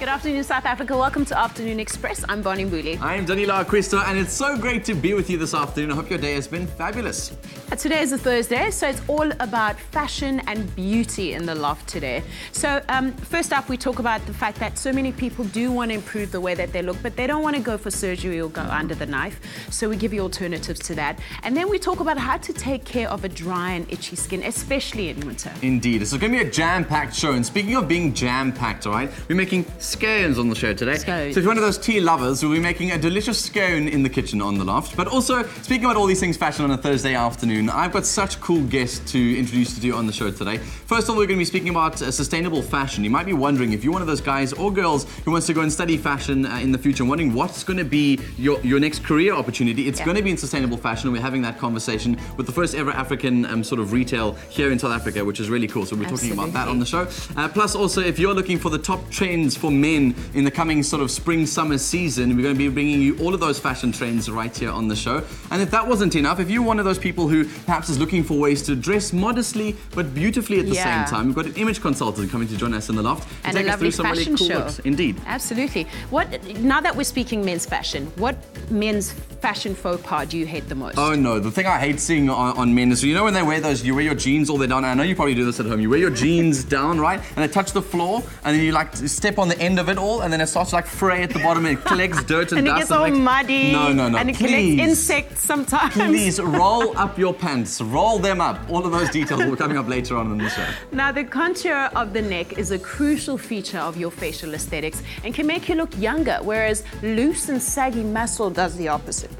Good afternoon, South Africa. Welcome to Afternoon Express. I'm Bonnie Mbuli. I'm Danilo Acquisto, and it's so great to be with you this afternoon. I hope your day has been fabulous. Today is a Thursday, so it's all about fashion and beauty in the loft today. So first up, we talk about the fact that so many people do want to improve the way that they look, but they don't want to go for surgery or go under the knife. So we give you alternatives to that. And then we talk about how to take care of a dry and itchy skin, especially in winter. Indeed. It's going to be a jam-packed show. And speaking of being jam-packed, all right, we're making scones on the show today. Scones. So if you're one of those tea lovers, we'll be making a delicious scone in the kitchen on the loft. But also, speaking about all these things fashion on a Thursday afternoon, I've got such cool guests to introduce to you on the show today. First of all, we're going to be speaking about sustainable fashion. You might be wondering if you're one of those guys or girls who wants to go and study fashion in the future and wondering what's going to be your next career opportunity. It's going to be in sustainable fashion, and we're having that conversation with the first ever African sort of retail here in South Africa, which is really cool. So we're talking about that on the show. Plus also, if you're looking for the top trends for men in the coming sort of spring-summer season, we're going to be bringing you all of those fashion trends right here on the show. And if that wasn't enough, if you're one of those people who perhaps is looking for ways to dress modestly but beautifully at the same time, we've got an image consultant coming to join us in the loft and take a us through lovely some really fashion cool show. looks. Indeed. Absolutely. Now that we're speaking men's fashion, what men's fashion faux pas do you hate the most? Oh no, the thing I hate seeing on men is, you know when they wear those, you wear your jeans all the way down, and I know you probably do this at home, you wear your jeans down, right, and they touch the floor, and then you like step on the end of it all, and then it starts to like fray at the bottom, and it collects dirt and and dust. It gets all muddy. No. And it collects insects sometimes. Please roll up your pants, roll them up. All of those details will be coming up later on in the show. Now, the contour of the neck is a crucial feature of your facial aesthetics and can make you look younger, whereas loose and saggy muscle does the opposite.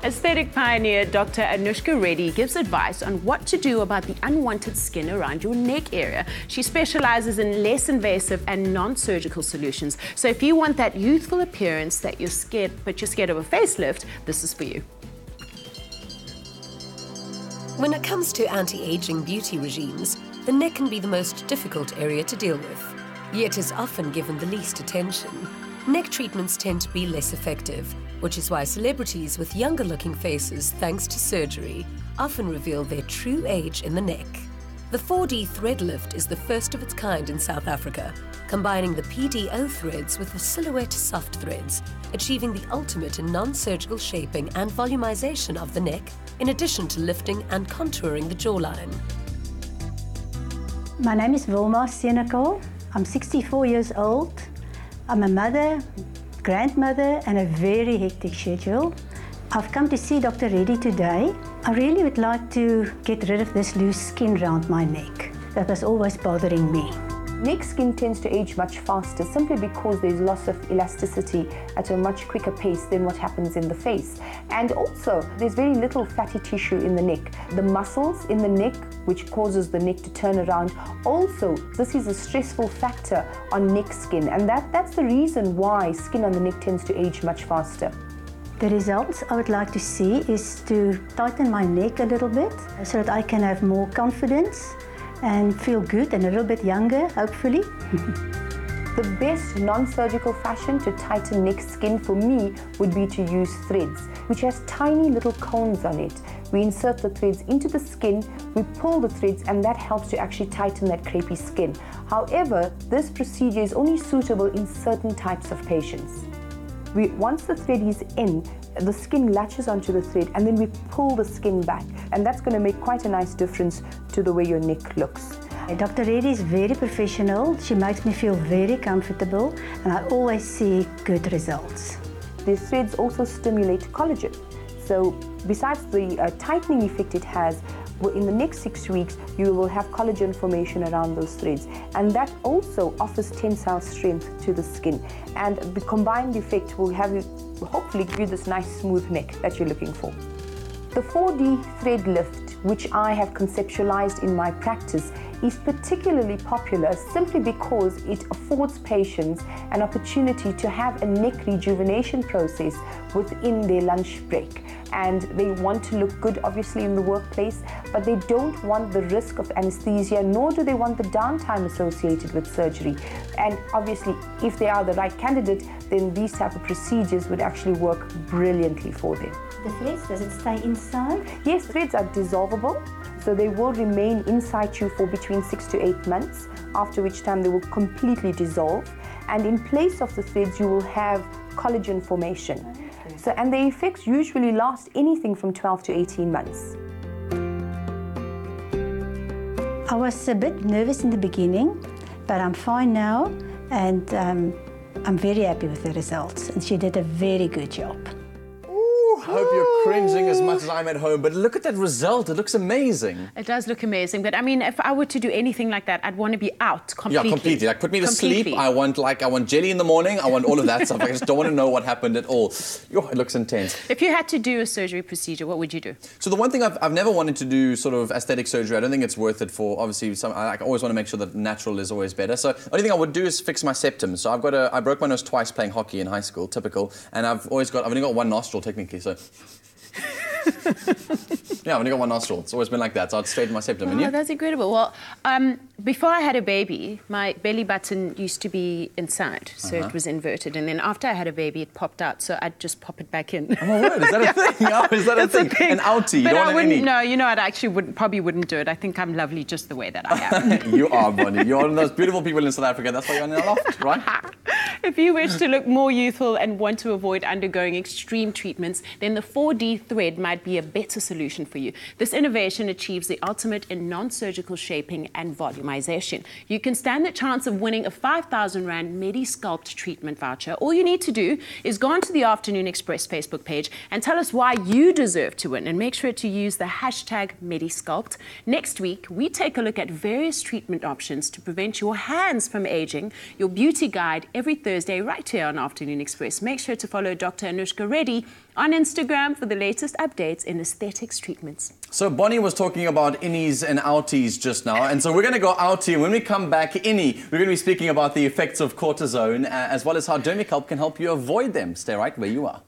Aesthetic pioneer Dr. Anushka Reddy gives advice on what to do about the unwanted skin around your neck area. She specializes in less invasive and non-surgical solutions. So if you want that youthful appearance that you're scared of a facelift, this is for you. When it comes to anti-aging beauty regimes, the neck can be the most difficult area to deal with, yet is often given the least attention. Neck treatments tend to be less effective, which is why celebrities with younger-looking faces, thanks to surgery, often reveal their true age in the neck. The 4D thread lift is the first of its kind in South Africa, combining the PDO threads with the silhouette soft threads, achieving the ultimate in non-surgical shaping and volumization of the neck, in addition to lifting and contouring the jawline. My name is Wilma Senekal. I'm 64 years old. I'm a mother, grandmother, and a very hectic schedule. I've come to see Dr. Reddy today. I really would like to get rid of this loose skin around my neck that was always bothering me. Neck skin tends to age much faster simply because there's loss of elasticity at a much quicker pace than what happens in the face. And also, there's very little fatty tissue in the neck. The muscles in the neck, which causes the neck to turn around, also, this is a stressful factor on neck skin, and that's the reason why skin on the neck tends to age much faster. The results I would like to see is to tighten my neck a little bit so that I can have more confidence and feel good and a little bit younger, hopefully. The best non-surgical fashion to tighten neck skin for me would be to use threads, which has tiny little cones on it. We insert the threads into the skin, we pull the threads, and that helps to actually tighten that crepey skin. However, this procedure is only suitable in certain types of patients. Once the thread is in, the skin latches onto the thread, and then we pull the skin back, and that's going to make quite a nice difference to the way your neck looks. Dr. Reddy is very professional. She makes me feel very comfortable, and I always see good results. The threads also stimulate collagen. So besides the tightening effect it has, in the next 6 weeks, you will have collagen formation around those threads. And that also offers tensile strength to the skin. And the combined effect will hopefully give you this nice smooth neck that you're looking for. The 4D thread lift, which I have conceptualized in my practice, is particularly popular simply because it affords patients an opportunity to have a neck rejuvenation process within their lunch break. And they want to look good, obviously, in the workplace, but they don't want the risk of anesthesia, nor do they want the downtime associated with surgery. And obviously, if they are the right candidate, then these type of procedures would actually work brilliantly for them. The threads, does it stay inside? Yes, threads are dissolvable, so they will remain inside you for between 6 to 8 months, after which time they will completely dissolve. and in place of the threads you will have collagen formation. So, and the effects usually last anything from 12 to 18 months. I was a bit nervous in the beginning, but I'm fine now, and I'm very happy with the results. And she did a very good job. I hope you're cringing as much as I'm at home, but look at that result. It looks amazing. It does look amazing, but I mean, if I were to do anything like that, I'd want to be out completely. Yeah, completely. Like, put me to sleep. I want jelly in the morning. I want all of that stuff. I just don't want to know what happened at all. Yo, it looks intense. If you had to do a surgery procedure, what would you do? So the one thing I've never wanted to do sort of aesthetic surgery. I don't think it's worth it for, obviously, I always want to make sure that natural is always better. So the only thing I would do is fix my septum. So I broke my nose twice playing hockey in high school, typical, and I've only got one nostril technically, so. Yeah, I've only got one nostril. It's always been like that, so I'd straighten my septum. And you? That's incredible. Well, before I had a baby, my belly button used to be inside, so it was inverted. And then after I had a baby, it popped out, so I'd just pop it back in. Oh, my word, is that a thing? Oh, is that a thing? An outie? But I wouldn't, any? no, you know, I actually probably wouldn't do it. I think I'm lovely just the way that I am. You are, Bonnie. You're one of those beautiful people in South Africa. That's why you're in a loft, right? If you wish to look more youthful and want to avoid undergoing extreme treatments, then the 4D thread might be a better solution for you. This innovation achieves the ultimate in non-surgical shaping and volumization. You can stand the chance of winning a 5,000 Rand MediSculpt treatment voucher. All you need to do is go onto the Afternoon Express Facebook page and tell us why you deserve to win, and make sure to use the hashtag MediSculpt. Next week, we take a look at various treatment options to prevent your hands from aging. Your beauty guide every Thursday right here on Afternoon Express. Make sure to follow Dr. Anushka Reddy on Instagram for the latest updates in aesthetics treatments. So Bonnie was talking about innies and outies just now, and so we're going to go outie, and when we come back, innie, we're going to be speaking about the effects of cortisone, as well as how Dermicalp can help you avoid them. Stay right where you are.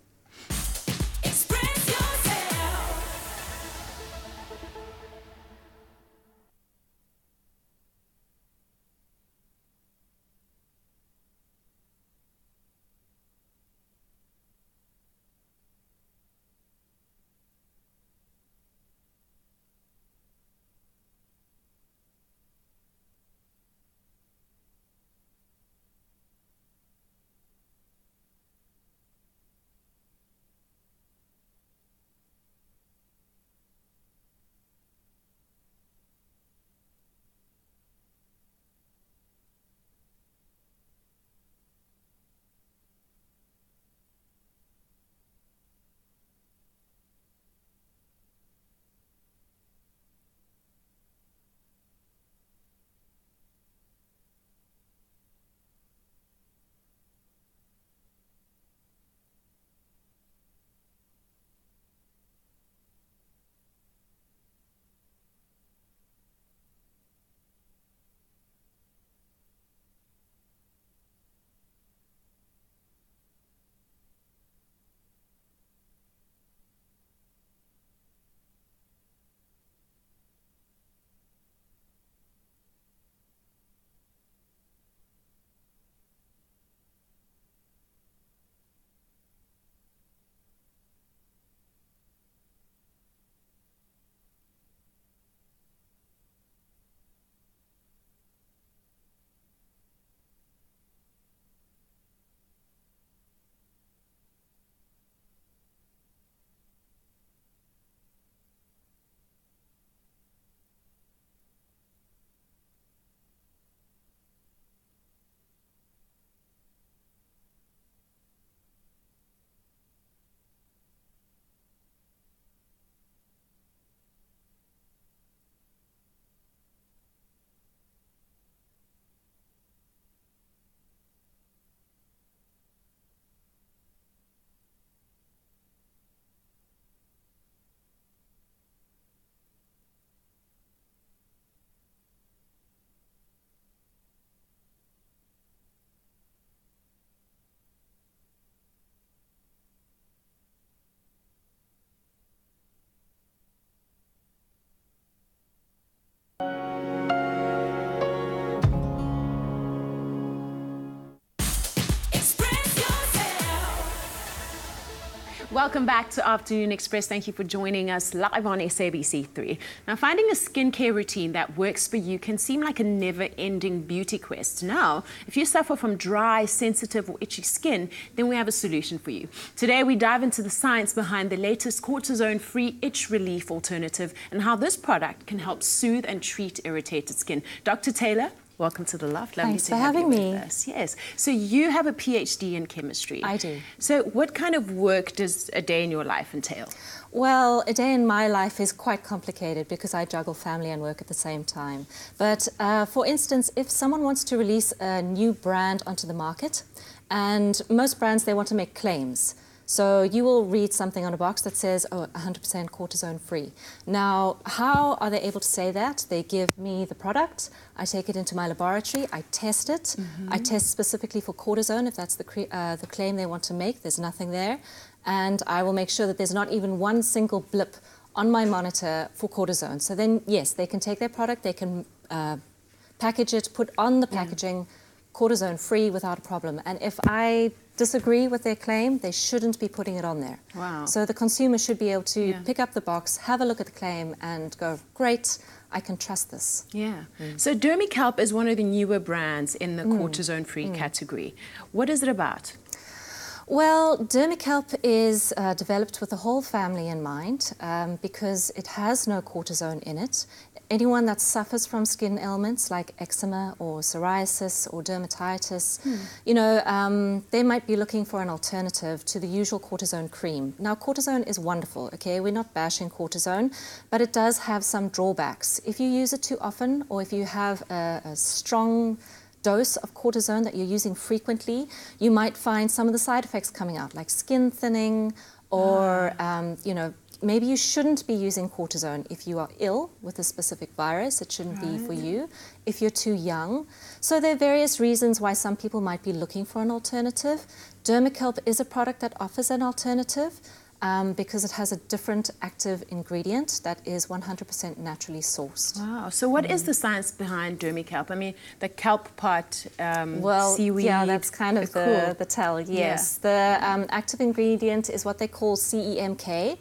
Welcome back to Afternoon Express. Thank you for joining us live on SABC3. Now, finding a skincare routine that works for you can seem like a never-ending beauty quest. Now, if you suffer from dry, sensitive or itchy skin, then we have a solution for you. Today, we dive into the science behind the latest cortisone-free itch relief alternative and how this product can help soothe and treat irritated skin. Dr. Taylor, welcome to the loft. Lovely Thanks to for have having you me. with us. Yes. So you have a PhD in chemistry. I do. So what kind of work does a day in your life entail? Well, a day in my life is quite complicated because I juggle family and work at the same time. But for instance, if someone wants to release a new brand onto the market, and most brands, they want to make claims. So you will read something on a box that says, oh, 100% cortisone free. Now, how are they able to say that? They give me the product, I take it into my laboratory, I test it. I test specifically for cortisone, if that's the claim they want to make, there's nothing there. And I will make sure that there's not even one single blip on my monitor for cortisone. So then, yes, they can take their product, they can package it, put on the packaging, cortisone free without a problem. And if I disagree with their claim, they shouldn't be putting it on there. Wow. So the consumer should be able to pick up the box, have a look at the claim and go, great, I can trust this. Yeah. So DermiCalp is one of the newer brands in the cortisone-free category. What is it about? Well, DermiCalp is developed with the whole family in mind because it has no cortisone in it. Anyone that suffers from skin ailments like eczema or psoriasis or dermatitis, you know, they might be looking for an alternative to the usual cortisone cream. Now, cortisone is wonderful, okay? We're not bashing cortisone, but it does have some drawbacks. If you use it too often or if you have a strong dose of cortisone that you're using frequently, you might find some of the side effects coming out, like skin thinning or, you know, maybe you shouldn't be using cortisone if you are ill with a specific virus. It shouldn't be for you if you're too young. So there are various reasons why some people might be looking for an alternative. DermiCalp is a product that offers an alternative because it has a different active ingredient that is 100% naturally sourced. Wow. So what is the science behind DermiCalp? I mean, the kelp part, well, seaweed. yeah, that's kind of cool. the tell, yes. Yeah. The active ingredient is what they call CEMK.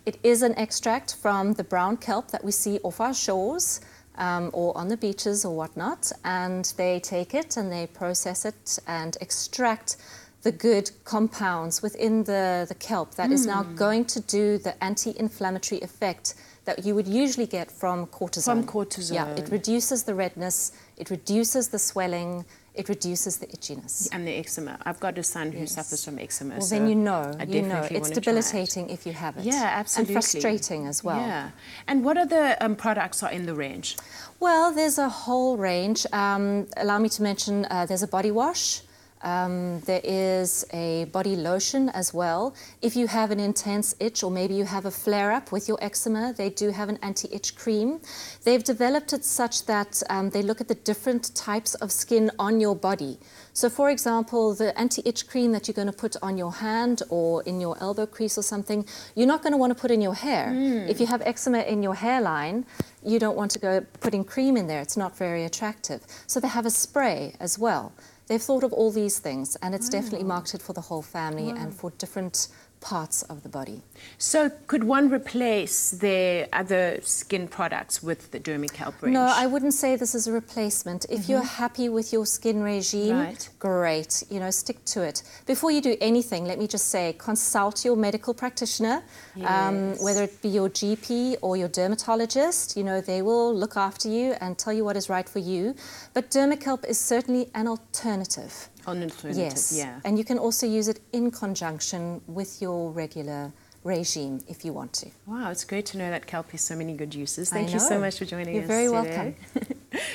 It is an extract from the brown kelp that we see off our shores or on the beaches or whatnot, and they take it and they process it and extract the good compounds within the kelp that is now going to do the anti-inflammatory effect that you would usually get from cortisone. From cortisone. Yeah, it reduces the redness, it reduces the swelling, it reduces the itchiness. And the eczema. I've got a son who suffers from eczema. Well, so then you know, I it's debilitating if you have it. Yeah, absolutely. And frustrating as well. Yeah. And what other products are in the range? Well, there's a whole range. Allow me to mention there's a body wash. There is a body lotion as well. If you have an intense itch or maybe you have a flare-up with your eczema, they do have an anti-itch cream. They've developed it such that they look at the different types of skin on your body. So for example, the anti-itch cream that you're going to put on your hand or in your elbow crease or something, you're not going to want to put in your hair. If you have eczema in your hairline, you don't want to go putting cream in there. It's not very attractive. So they have a spray as well. They've thought of all these things, and it's definitely marketed for the whole family and for different parts of the body. So could one replace their other skin products with the DermiCalp range? No, I wouldn't say this is a replacement. If you're happy with your skin regime, great, you know, stick to it. Before you do anything, let me just say, consult your medical practitioner, whether it be your GP or your dermatologist. You know, they will look after you and tell you what is right for you. But DermiCalp is certainly an alternative. An alternative, yes. yeah. And you can also use it in conjunction with your regular regime if you want to. Wow, it's great to know that kelp has so many good uses. Thank you so much for joining us. You're very welcome.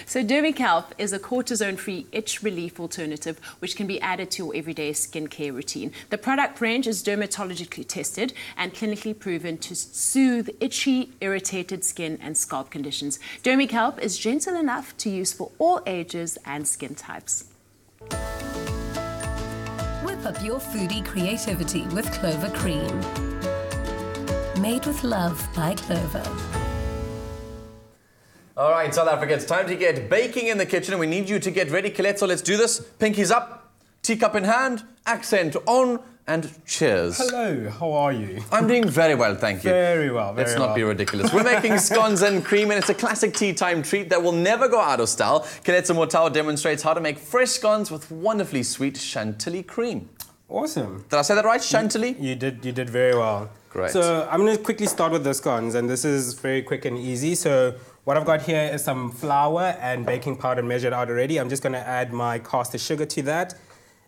So DermiCalp is a cortisone-free itch relief alternative which can be added to your everyday skincare routine. The product range is dermatologically tested and clinically proven to soothe itchy, irritated skin and scalp conditions. DermiCalp is gentle enough to use for all ages and skin types. Whip up your foodie creativity with Clover Cream. Made with love by Clover. All right, South Africa, it's time to get baking in the kitchen, and we need you to get ready. Colette, so let's do this. Pinkies up, teacup in hand, accent on, and cheers. Hello, how are you? I'm doing very well, thank you. Very well, very Let's not be ridiculous. We're making scones and cream, and it's a classic tea time treat that will never go out of style. Pillay Aseema demonstrates how to make fresh scones with wonderfully sweet chantilly cream. Awesome. Did I say that right? Chantilly? You did very well. Great. So I'm going to quickly start with the scones, and this is very quick and easy. So what I've got here is some flour and baking powder measured out already. I'm just going to add my caster sugar to that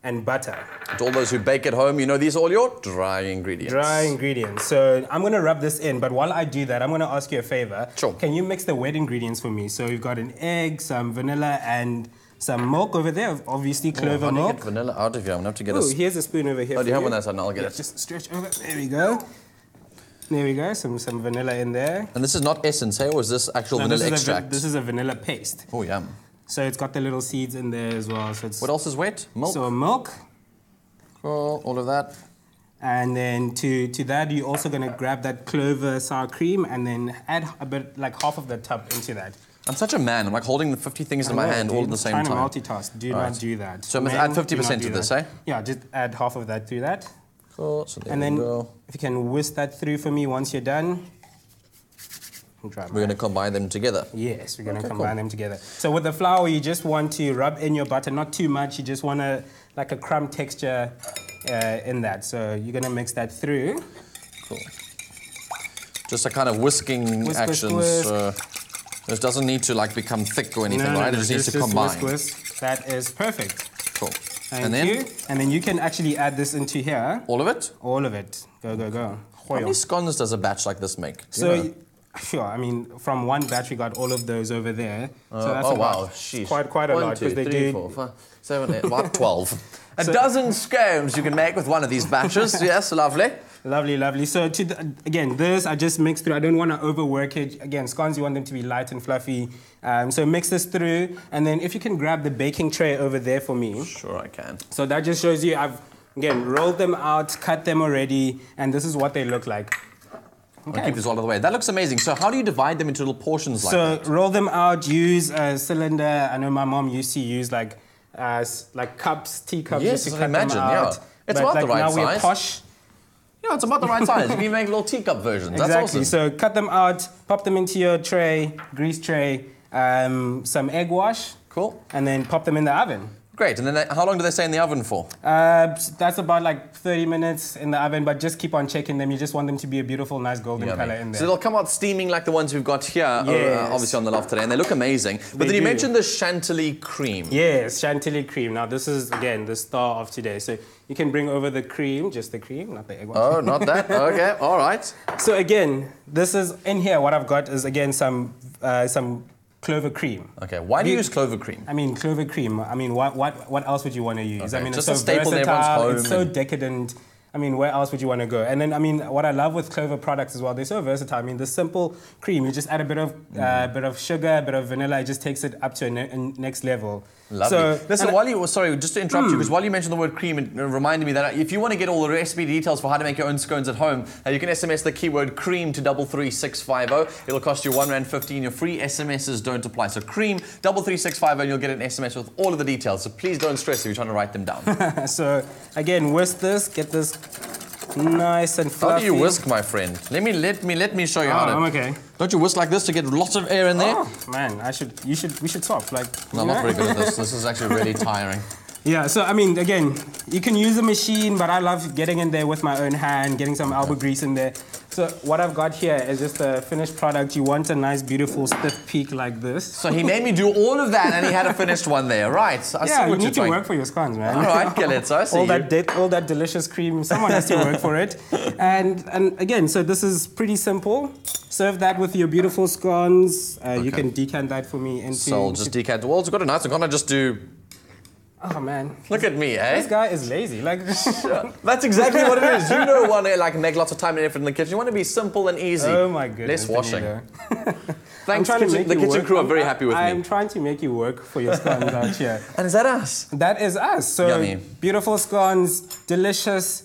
and butter. To all those who bake at home, you know these are all your dry ingredients. Dry ingredients. So I'm going to rub this in, but while I do that, I'm going to ask you a favor. Sure. Can you mix the wet ingredients for me? So we've got an egg, some vanilla, and some milk over there, obviously clover milk. How do you get vanilla out of here? I'm going to have to get a... here's a spoon over here. Oh, do you have one that side? I'll get it. Just stretch over. There we go. There we go. Some vanilla in there. And this is not essence, hey? Or is this actual vanilla extract? This is a vanilla paste. Oh, yum. So it's got the little seeds in there as well. So it's... What else is wet? Milk? So milk. Cool, all of that. And then to that, you're also going to grab that clover sour cream and then add a bit, like half of the tub into that. I'm such a man. I'm like holding the 50 things in my hand all at the same time. Trying to multitask. Do not do that. So I must add 50% to this, eh? Yeah, just add half of that through that. Cool, so there and then we go. If you can whisk that through for me once you're done. We're going to combine them together. Yes, we're going to combine them together. So with the flour, you just want to rub in your butter, not too much. You just want like a crumb texture in that. So you're going to mix that through. Cool. Just a kind of whisking action. This doesn't need to like become thick or anything, right? It just needs to combine. Whisk. That is perfect. Cool. Thank you. And then you can actually add this into here. All of it? All of it. Go, go, go. How many scones does a batch like this make? Sure, I mean, from one batch we got all of those over there. So that's wow, quite a lot. 1, 2, 3, 4, 5, 7, 8, about 12. A dozen scones you can make with one of these batches. Yes, lovely. Lovely, lovely. So again, this I just mixed through. I don't want to overwork it. Again, scones, you want them to be light and fluffy. So mix this through, and then if you can grab the baking tray over there for me. Sure, I can. So that just shows you I've, again, rolled them out, cut them already, and this is what they look like. Okay. I'll keep this all the way. That looks amazing. So how do you divide them into little portions like that? So roll them out, use a cylinder. I know my mom used to use like cups, teacups, just to cut them out. Yeah. It's about the right now size. We're posh. Yeah, it's about the right size. You can make little teacup versions. Exactly. That's awesome. So cut them out, pop them into your tray, grease tray, some egg wash. Cool. And then pop them in the oven. Great. And then how long do they stay in the oven for? That's about like 30 minutes in the oven, but just keep on checking them. You just want them to be a beautiful, nice golden color in there. So they'll come out steaming like the ones we've got here, obviously on the loft today, and they look amazing. But then you mentioned the chantilly cream. Yes, chantilly cream. Now this is, again, the star of today. So you can bring over the cream, just the cream, not the egg wash. Oh, not that? Okay, all right. So again, this is, in here, what I've got is, again, some clover cream. Okay, why do you use clover cream? I mean, clover cream. I mean, what else would you want to use? Okay, I mean, just it's so a staple in everyone's home. It's so decadent. I mean, where else would you want to go? And then, I mean, what I love with clover products as well, they're so versatile. I mean, the simple cream, you just add a bit of sugar, a bit of vanilla, it just takes it up to a next level. Lovely. So, listen, sorry, just to interrupt you, because while you mentioned the word cream, it reminded me that if you want to get all the recipe details for how to make your own scones at home, you can SMS the keyword cream to 33650. It'll cost you R1.50. Your free SMSs don't apply. So cream 33650, and you'll get an SMS with all of the details. So please don't stress if you're trying to write them down. So again, whisk this, get this nice and fluffy. How do you whisk, my friend? Let me show you how to. I'm okay. Don't you whisk like this to get lots of air in there? Oh man, we should swap. No, I'm not very good at this. This is actually really tiring. Yeah, so I mean, again, you can use a machine, but I love getting in there with my own hand, getting some elbow grease in there. So what I've got here is just a finished product. You want a nice, beautiful, stiff peak like this. So he made me do all of that, and he had a finished one there, right? I see what you need to work for your scones, man. All right, Pillay, so I see all that delicious cream, someone has to work for it. And again, so this is pretty simple. Serve that with your beautiful scones. You can decant that for me into... So I'll just decant. Well, it's got a nice... I'm going to just do... Oh man. Look at me, eh? This guy is lazy. Like that's exactly what it is. You don't want to like make lots of time and effort in the kitchen. You want to be simple and easy. Oh my goodness. Less washing. Thanks, the kitchen crew are very happy with me. I'm trying to make you work for your scones out here. And is that us? That is us. So yummy. Beautiful scones, delicious,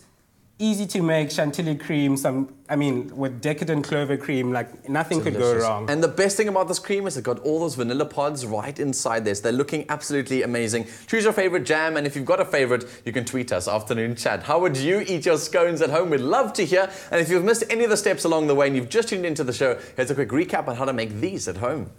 easy to make chantilly cream, with decadent clover cream, like nothing could go wrong. And the best thing about this cream is it's got all those vanilla pods right inside this. They're looking absolutely amazing. Choose your favorite jam, and if you've got a favorite, you can tweet us, Afternoon Chat. How would you eat your scones at home? We'd love to hear. And if you've missed any of the steps along the way and you've just tuned into the show, here's a quick recap on how to make these at home.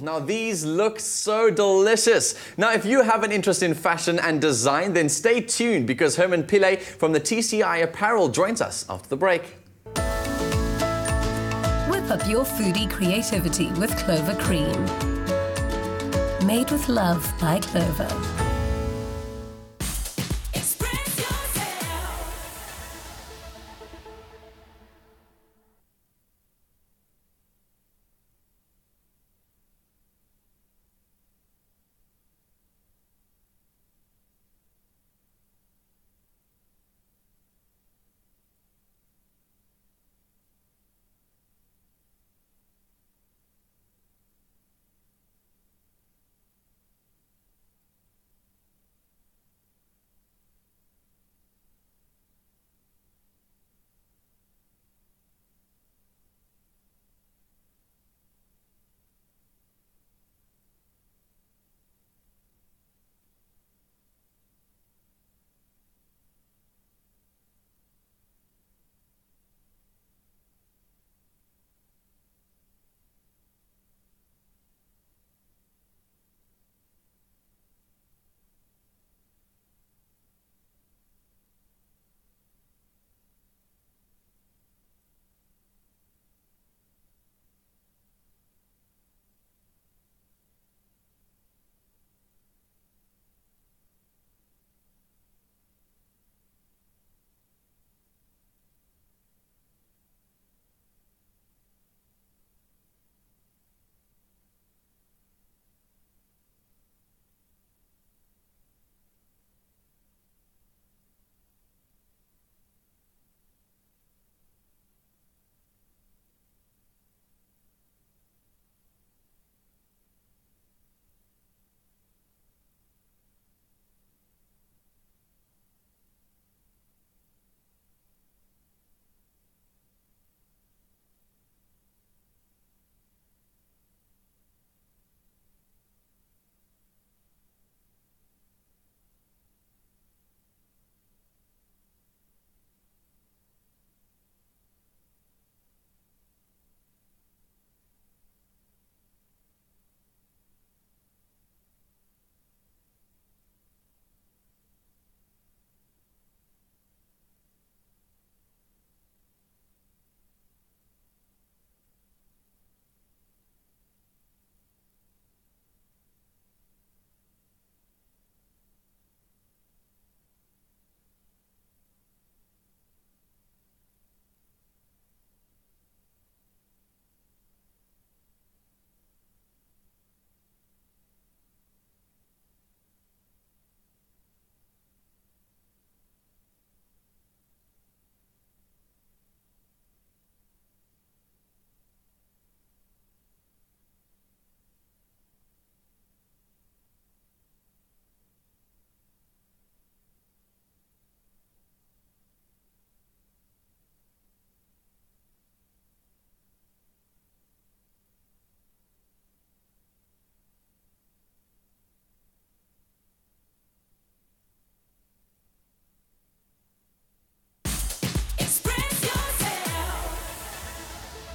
Now these look so delicious. Now if you have an interest in fashion and design, then stay tuned because Herman Pillay from the TCI Apparel joins us after the break. Whip up your foodie creativity with Clover Cream. Made with love by Clover.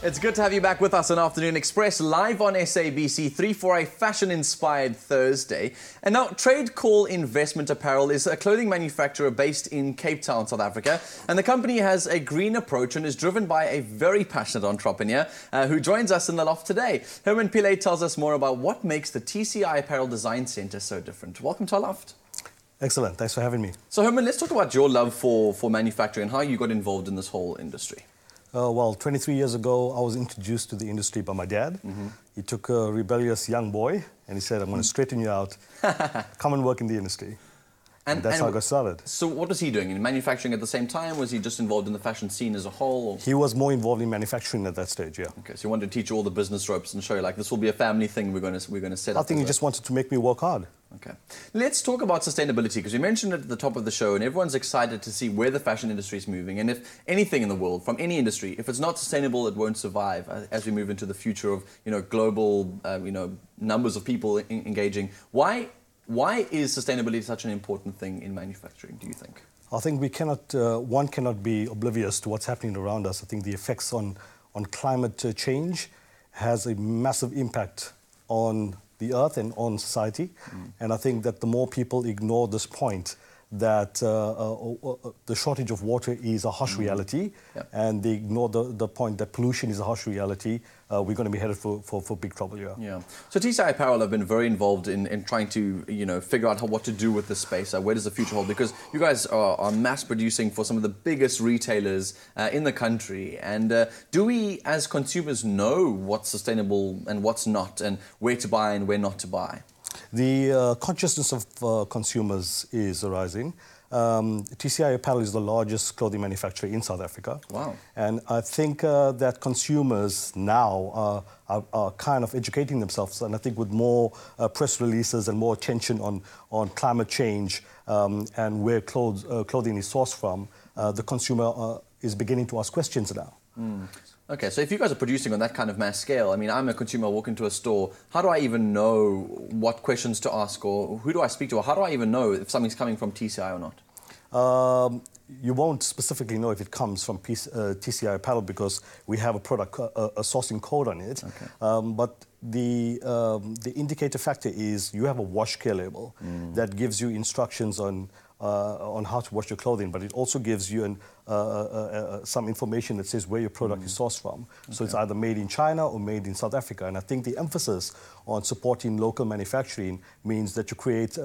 It's good to have you back with us on Afternoon Express, live on SABC 3 for a fashion-inspired Thursday. And now, Trade Call Investment Apparel is a clothing manufacturer based in Cape Town, South Africa. And the company has a green approach and is driven by a very passionate entrepreneur who joins us in the loft today. Herman Pillay tells us more about what makes the TCI Apparel Design Centre so different. Welcome to our loft. Excellent. Thanks for having me. So, Herman, let's talk about your love for manufacturing and how you got involved in this whole industry. Well, 23 years ago, I was introduced to the industry by my dad. He took a rebellious young boy and he said, I'm going to straighten you out, come and work in the industry. And that's how I got started. So what was he doing? In manufacturing at the same time? Was he just involved in the fashion scene as a whole? Or? He was more involved in manufacturing at that stage, yeah. Okay, so he wanted to teach you all the business ropes and show you, like, this will be a family thing we're going to set up. I think he just wanted to make me work hard. Okay. Let's talk about sustainability, because we mentioned it at the top of the show, and everyone's excited to see where the fashion industry is moving. And if anything in the world, from any industry, if it's not sustainable, it won't survive as we move into the future of, global, numbers of people engaging. Why is sustainability such an important thing in manufacturing, do you think? I think we cannot, one cannot be oblivious to what's happening around us. I think the effects on climate change has a massive impact on the earth and on society. And I think that the more people ignore this point, that the shortage of water is a harsh reality, and they ignore the point that pollution is a harsh reality, we're going to be headed for big trouble here. Yeah. So TCI Apparel have been very involved in trying to, figure out what to do with this space. Where does the future hold? Because you guys are mass producing for some of the biggest retailers in the country. And do we, as consumers, know what's sustainable and what's not, and where to buy and where not to buy? The consciousness of consumers is arising. TCI Apparel is the largest clothing manufacturer in South Africa. Wow. And I think that consumers now are kind of educating themselves, and I think with more press releases and more attention on climate change and where clothing is sourced from, the consumer is beginning to ask questions now. Okay, so if you guys are producing on that kind of mass scale, I mean, I'm a consumer, I walk into a store, how do I even know what questions to ask, or who do I speak to, or how do I even know if something's coming from TCI or not? You won't specifically know if it comes from TCI Apparel because we have a product, a sourcing code on it. Okay. But the indicator factor is you have a wash care label that gives you instructions on how to wash your clothing, but it also gives you some information that says where your product is sourced from. Okay. So it's either made in China or made in South Africa. And I think the emphasis on supporting local manufacturing means that you create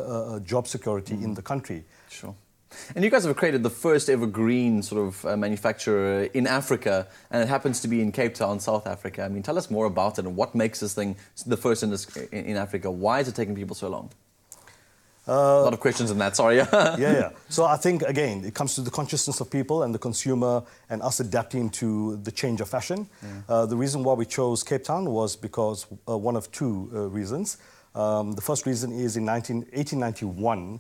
job security in the country. Sure. And you guys have created the first ever green sort of manufacturer in Africa, and it happens to be in Cape Town, South Africa. I mean, tell us more about it and what makes this thing the first in Africa. Why is it taking people so long? A lot of questions in that, sorry. Yeah. So I think, again, it comes to the consciousness of people and the consumer and us adapting to the change of fashion. The reason why we chose Cape Town was because one of two reasons. The first reason is in 1891,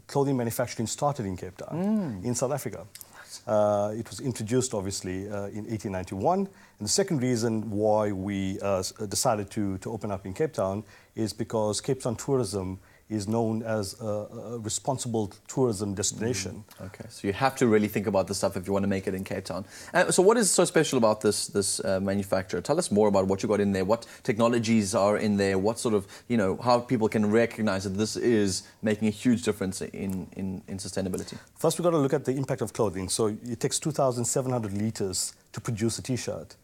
clothing manufacturing started in Cape Town, in South Africa. It was introduced, obviously, in 1891. And the second reason why we decided to open up in Cape Town is because Cape Town tourism is known as a responsible tourism destination. Okay, so you have to really think about this stuff if you want to make it in Cape Town. So what is so special about this manufacturer? Tell us more about what you got in there, what technologies are in there, what sort of, how people can recognize that this is making a huge difference in sustainability. First, we've got to look at the impact of clothing. So it takes 2,700 litres to produce a T-shirt.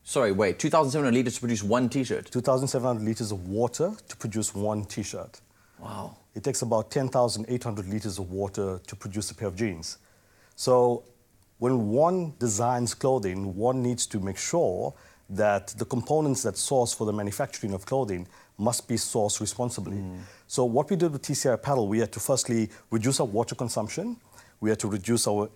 Sorry, wait, 2,700 litres to produce one T-shirt? 2,700 litres of water to produce one T-shirt. Wow. It takes about 10,800 litres of water to produce a pair of jeans. So when one designs clothing, one needs to make sure that the components that source for the manufacturing of clothing must be sourced responsibly. So what we did with TCI Apparel, we had to firstly reduce our water consumption. We had to reduce our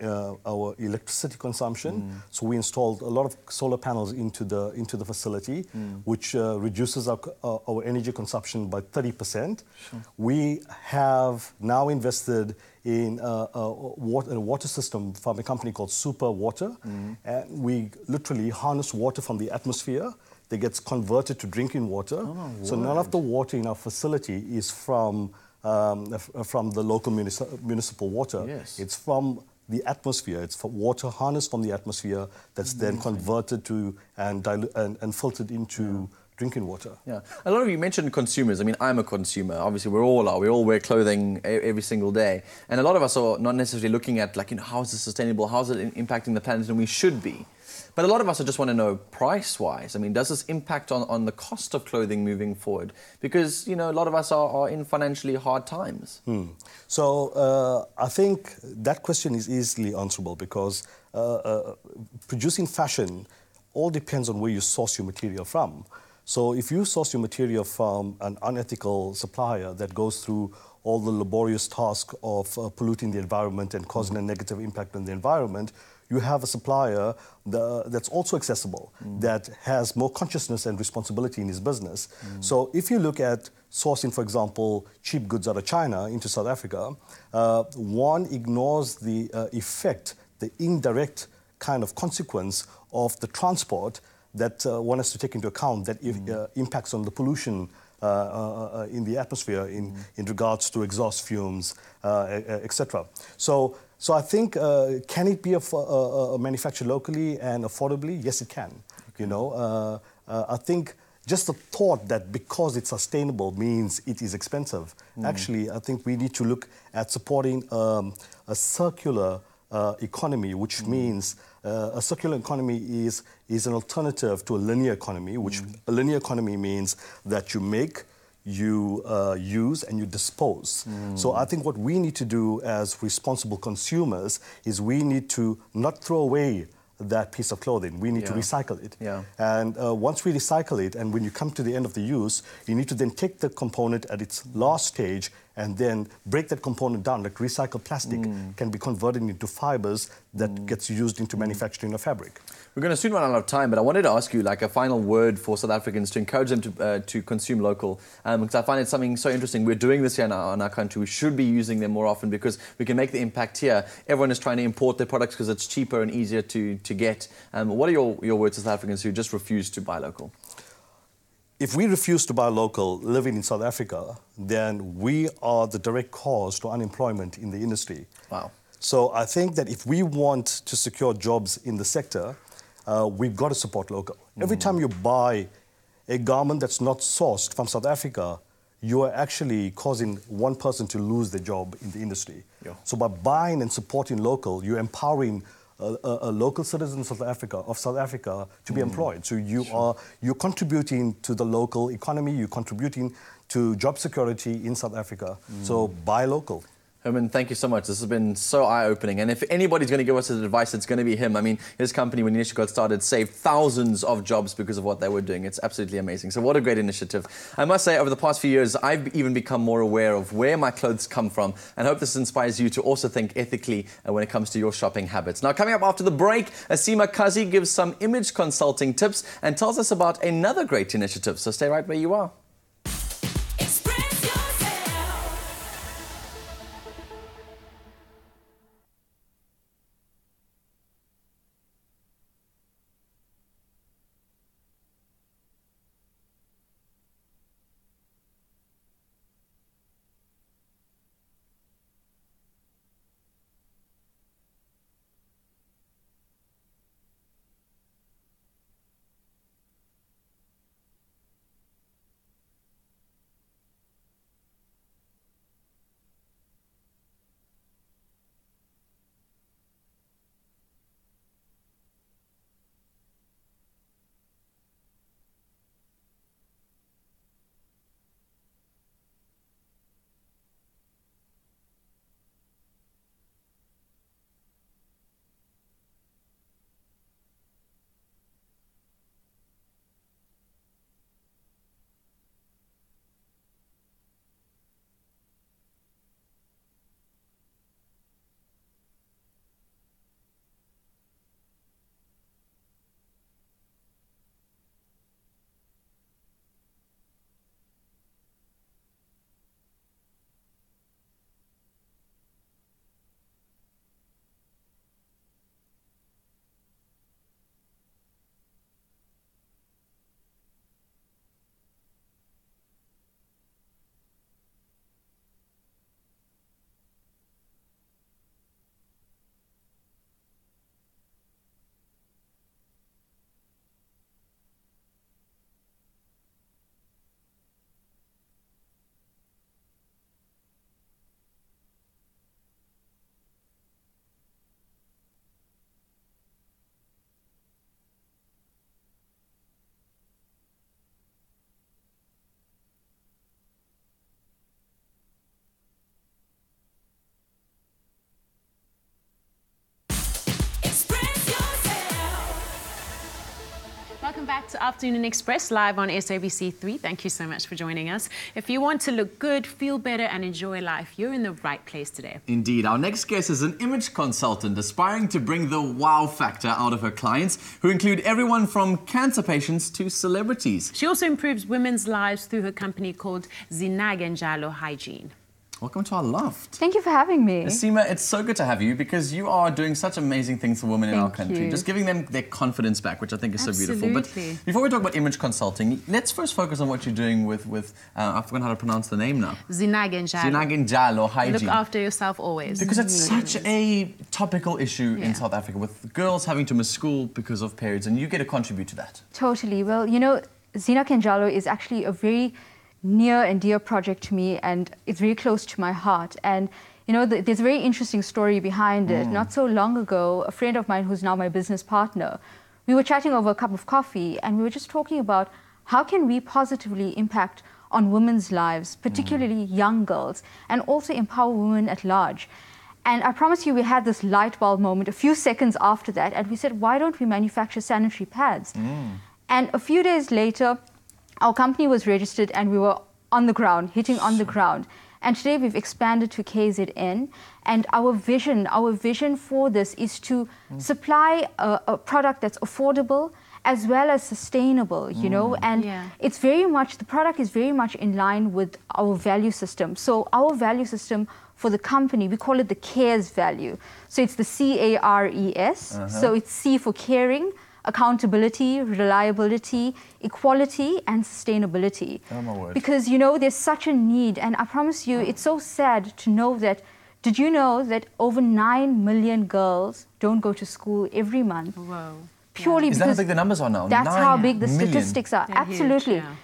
electricity consumption. So we installed a lot of solar panels into the facility, which reduces our energy consumption by 30%. Sure. We have now invested in a water system from a company called Super Water. And we literally harness water from the atmosphere that gets converted to drinking water. So none of the water in our facility is from the local municipal water. Yes. It's from the atmosphere. It's for water harnessed from the atmosphere that's then converted to and filtered into drinking water. Yeah. A lot of you mentioned consumers. I mean, I'm a consumer. Obviously, we all are. We all wear clothing every single day. And a lot of us are not necessarily looking at, like, how is this sustainable? How is it impacting the planet? And we should be. But a lot of us just want to know price-wise. I mean, does this impact on the cost of clothing moving forward? Because, a lot of us are in financially hard times. So I think that question is easily answerable because producing fashion all depends on where you source your material from. So if you source your material from an unethical supplier that goes through all the laborious task of polluting the environment and causing a negative impact on the environment, you have a supplier that's also accessible, that has more consciousness and responsibility in his business. So if you look at sourcing, for example, cheap goods out of China into South Africa, one ignores the effect, the indirect kind of consequence of the transport that one has to take into account that impacts on the pollution in the atmosphere in regards to exhaust fumes, etc. So I think, can it be manufactured locally and affordably? Yes, it can. I think just the thought that because it's sustainable means it is expensive. Actually, I think we need to look at supporting a circular economy, which means a circular economy is an alternative to a linear economy, which a linear economy means that you make, you use, and you dispose. So I think what we need to do as responsible consumers is we need to not throw away that piece of clothing. We need to recycle it. And once we recycle it, and when you come to the end of the use, you need to then take the component at its last stage and then break that component down. Like recycled plastic can be converted into fibers that gets used into manufacturing of fabric. We're going to soon run out of time, but I wanted to ask you, like, a final word for South Africans to encourage them to consume local, because I find it something so interesting. We're doing this here in our country. We should be using them more often because we can make the impact here. Everyone is trying to import their products because it's cheaper and easier to get. What are your words to South Africans who just refuse to buy local? If we refuse to buy local living in South Africa, then we are the direct cause to unemployment in the industry. Wow. So I think that if we want to secure jobs in the sector, we've got to support local. Every time you buy a garment that's not sourced from South Africa, you are actually causing one person to lose their job in the industry. So by buying and supporting local, you're empowering a local citizen of South Africa to be employed. So you're contributing to the local economy, you're contributing to job security in South Africa. So buy local. Herman, thank you so much. This has been so eye-opening. And if anybody's going to give us advice, it's going to be him. I mean, his company, when he initially got started, saved thousands of jobs because of what they were doing. It's absolutely amazing. So what a great initiative. I must say, over the past few years, I've even become more aware of where my clothes come from, and hope this inspires you to also think ethically when it comes to your shopping habits. Now, coming up after the break, Aseema Kazi gives some image consulting tips and tells us about another great initiative. So stay right where you are. back to Afternoon Express live on SABC3. Thank you so much for joining us. If you want to look good, feel better and enjoy life, you're in the right place today. Indeed. Our next guest is an image consultant aspiring to bring the wow factor out of her clients, who include everyone from cancer patients to celebrities. She also improves women's lives through her company called Zinagenjalo Hygiene. Welcome to our loft. Thank you for having me. Aseema, it's so good to have you because you are doing such amazing things for women in our country. you. Just giving them their confidence back, which I think is so beautiful. Absolutely. But before we talk about image consulting, let's first focus on what you're doing with I've forgotten how to pronounce the name now. Zinagenjalo. Zinagenjalo Hygiene. Look after yourself always. Because it's such a topical issue in South Africa, with girls having to miss school because of periods, and you get to contribute to that. Totally. Well, you know, Zinagenjalo is actually a very near and dear project to me, and it's very close to my heart. And you know, there's a very interesting story behind it. Not so long ago, a friend of mine who's now my business partner, we were chatting over a cup of coffee, and we were just talking about how can we positively impact on women's lives, particularly young girls, and also empower women at large. And I promise you, we had this light bulb moment a few seconds after that, and we said, why don't we manufacture sanitary pads? And a few days later, our company was registered and we were on the ground, hitting on the ground. And today we've expanded to KZN, and our vision for this is to supply a product that's affordable as well as sustainable, you know, and it's very much, the product is very much in line with our value system. So our value system for the company, we call it the CARES value. So it's the CARES, so it's C for caring, accountability, reliability, equality, and sustainability. Oh my word. Because, you know, there's such a need, and I promise you, it's so sad to know that, did you know that over 9 million girls don't go to school every month? Whoa. Purely Is because that how big the numbers are now? that's 9 how big the million. statistics are. They're Absolutely. huge, yeah.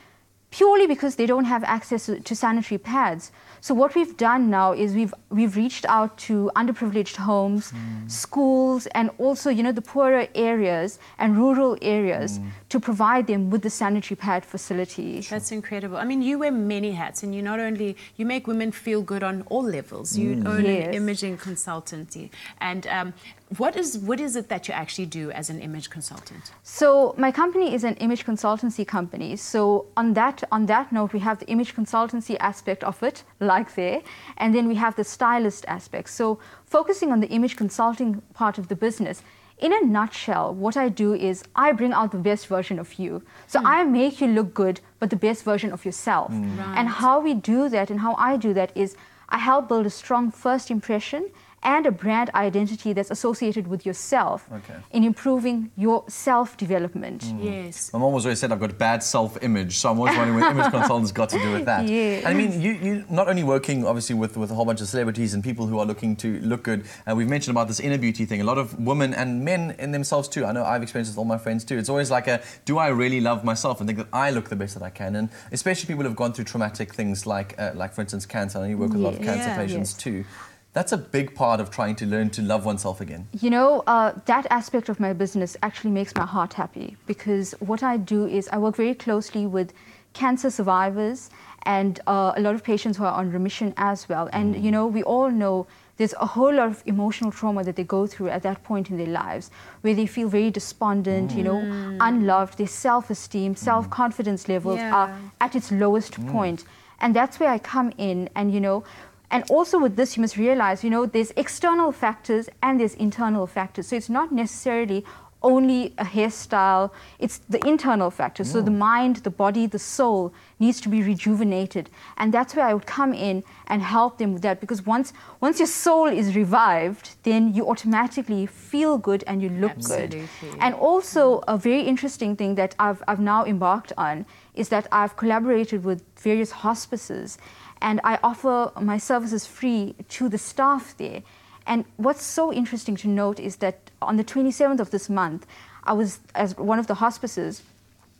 Purely because they don't have access to sanitary pads. So what we've done now is we've reached out to underprivileged homes, schools, and also, you know, the poorer areas and rural areas to provide them with the sanitary pad facility. That's incredible. I mean, you wear many hats, and you make women feel good on all levels. You own an imaging consultancy. And what is it that you actually do as an image consultant? So my company is an image consultancy company. So on that note, we have the image consultancy aspect of it, like there, and then we have the stylist aspect. So focusing on the image consulting part of the business, in a nutshell, what I do is I bring out the best version of you. So I make you look good, but the best version of yourself. Right. And how we do that and how I do that is I help build a strong first impression and a brand identity that's associated with yourself in improving your self-development. Yes. My mom was always said I've got bad self-image, so I'm always wondering what image consultants got to do with that. Yes. I mean, you not only working obviously with a whole bunch of celebrities and people who are looking to look good. We've mentioned about this inner beauty thing. A lot of women and men in themselves too. I know I've experienced this with all my friends too. It's always like do I really love myself and think that I look the best that I can? And especially people who have gone through traumatic things like for instance cancer. I know you work with a lot of cancer patients too. That's a big part of trying to learn to love oneself again. You know, that aspect of my business actually makes my heart happy, because what I do is I work very closely with cancer survivors and a lot of patients who are on remission as well. And, you know, we all know there's a whole lot of emotional trauma that they go through at that point in their lives, where they feel very despondent, you know, unloved, their self-esteem, self-confidence levels are at its lowest point. And that's where I come in, and, you know, and also with this, you must realize, you know, there's external factors and there's internal factors. So it's not necessarily only a hairstyle, it's the internal factors. So the mind, the body, the soul needs to be rejuvenated. And that's where I would come in and help them with that, because once your soul is revived, then you automatically feel good and you look good. And also a very interesting thing that I've now embarked on is that I've collaborated with various hospices, and I offer my services free to the staff there. And what's so interesting to note is that on the 27th of this month, I was as one of the hospices,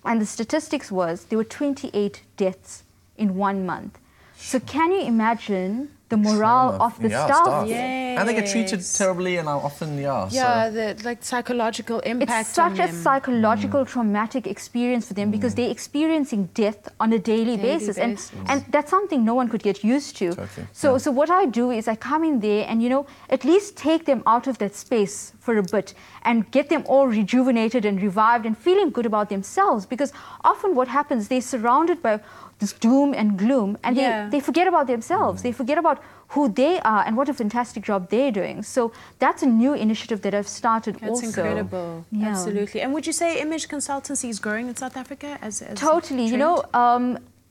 and the statistics was there were 28 deaths in 1 month. So can you imagine the morale of the staff. And they get treated terribly and often, the like psychological impact. It's such on a them. psychological traumatic experience for them because they're experiencing death on a daily basis. And that's something no one could get used to. So what I do is I come in there and, you know, at least take them out of that space for a bit and get them all rejuvenated and revived and feeling good about themselves, because often what happens, they're surrounded by this doom and gloom, and they forget about themselves. They forget about who they are and what a fantastic job they're doing. So that's a new initiative that I've started also. That's incredible. Yeah. Absolutely. And would you say image consultancy is growing in South Africa as totally. You know,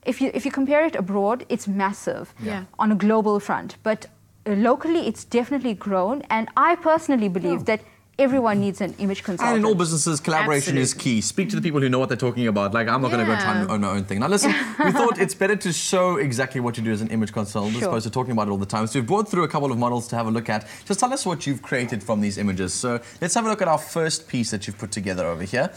if you compare it abroad, it's massive on a global front. But locally, it's definitely grown. And I personally believe that everyone needs an image consultant. And in all businesses, collaboration is key. Speak to the people who know what they're talking about. Like, I'm not going to go try and own my own thing. Now, listen, we thought it's better to show exactly what you do as an image consultant as opposed to talking about it all the time. So we've brought through a couple of models to have a look at. Just tell us what you've created from these images. So let's have a look at our first piece that you've put together over here.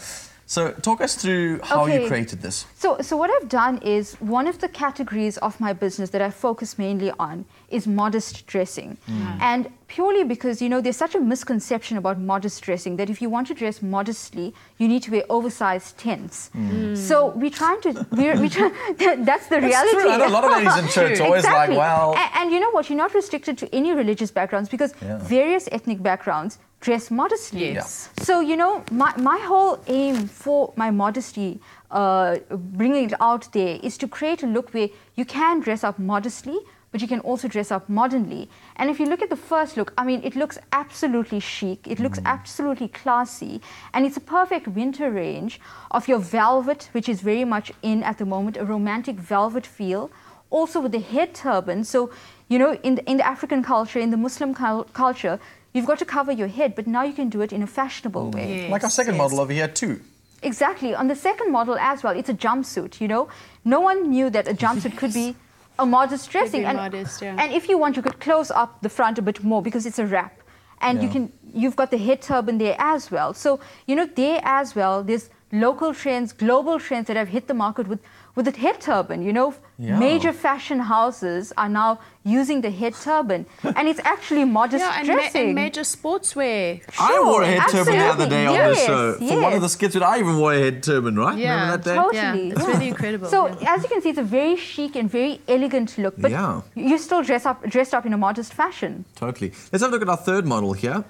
So talk us through how you created this. So what I've done is, one of the categories of my business that I focus mainly on is modest dressing. And purely because, you know, there's such a misconception about modest dressing that if you want to dress modestly, you need to wear oversized tents. So we're trying to, that's the reality. True. I know a lot of ladies in church always like, well... And you know what, you're not restricted to any religious backgrounds because various ethnic backgrounds dress modestly. Yes. So, you know, my whole aim for my modesty, bringing it out there, is to create a look where you can dress up modestly, but you can also dress up modernly. And if you look at the first look, I mean, it looks absolutely chic. It looks absolutely classy. And it's a perfect winter range of your velvet, which is very much in at the moment, a romantic velvet feel. Also with the head turban. So, you know, in the African culture, in the Muslim culture, you've got to cover your head, but now you can do it in a fashionable way. Yes, like our second model over here too. Exactly. On the second model as well, it's a jumpsuit, you know. No one knew that a jumpsuit could be a modest dressing. And if you want, you could close up the front a bit more because it's a wrap. And you've got the head turban there as well. So, you know, there as well, there's local trends, global trends that have hit the market with the head turban, you know. Major fashion houses are now using the head turban, and it's actually modest dressing. And major sportswear. I wore a head turban the other day on the show. For one of the skits, I even wore a head turban, right? Remember that day? Totally. It's really incredible. So, as you can see, it's a very chic and very elegant look, but you still dressed up in a modest fashion. Totally. Let's have a look at our third model here.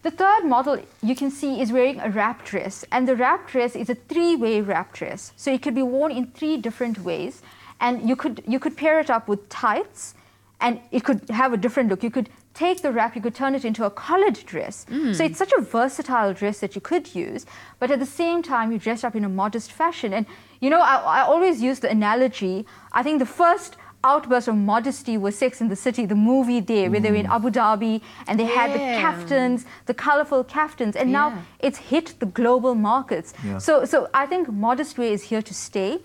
The third model, you can see, is wearing a wrap dress. And the wrap dress is a three-way wrap dress. So it could be worn in three different ways. And you could pair it up with tights, and it could have a different look. You could take the wrap, you could turn it into a collared dress. So it's such a versatile dress that you could use. But at the same time, you dress up in a modest fashion. And, you know, I always use the analogy. I think the first outburst of modesty was Sex and the City, the movie there, where they were in Abu Dhabi and they had the kaftans, the colorful kaftans, and now it's hit the global markets. So I think modest wear is here to stay,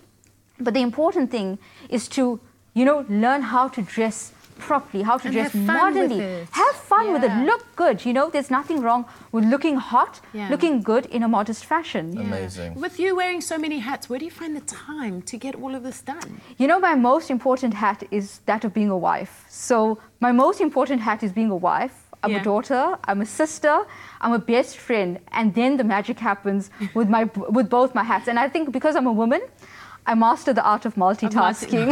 but the important thing is to, you know, learn how to dress properly, how to dress modernly. Have fun with it. Look good. You know, there's nothing wrong with looking hot, looking good in a modest fashion. Amazing. With you wearing so many hats, where do you find the time to get all of this done? You know, my most important hat is that of being a wife. So my most important hat is being a wife. I'm a daughter, I'm a sister, I'm a best friend, and then the magic happens with both my hats. And I think because I'm a woman, I master the art of multitasking.